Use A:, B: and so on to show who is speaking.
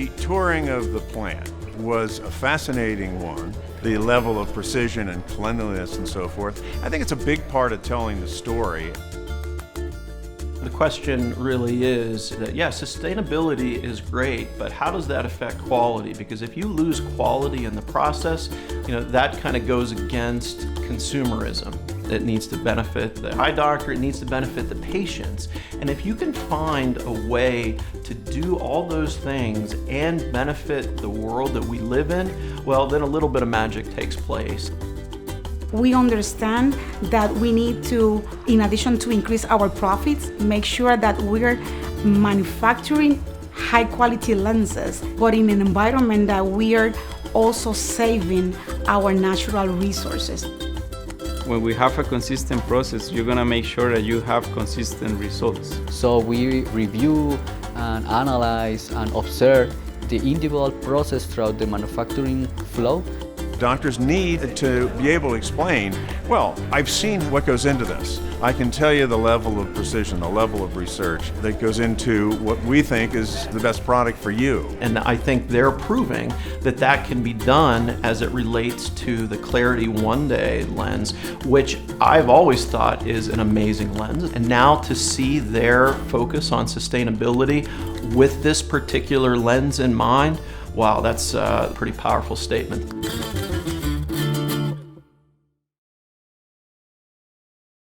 A: The touring of the plant was a fascinating one. The level of precision and cleanliness and so forth. I think it's a big part of telling the story.
B: The question really is that, yeah, sustainability is great, but how does that affect quality? Because if you lose quality in the process, that kind of goes against consumerism. It needs to benefit the eye doctor, it needs to benefit the patients. And if you can find a way to do all those things and benefit the world that we live in, well, then a little bit of magic takes place.
C: We understand that we need to, in addition to increase our profits, make sure that we're manufacturing high quality lenses, but in an environment that we are also saving our natural resources.
D: When we have a consistent process, you're going to make sure that you have consistent results.
E: So we review and analyze and observe the individual process throughout the manufacturing flow.
A: Doctors need to be able to explain, well, I've seen what goes into this. I can tell you the level of precision, the level of research that goes into what we think is the best product for you.
B: And I think they're proving that that can be done as it relates to the Clariti one-day lens, which I've always thought is an amazing lens. And now to see their focus on sustainability with this particular lens in mind, wow, that's a pretty powerful statement.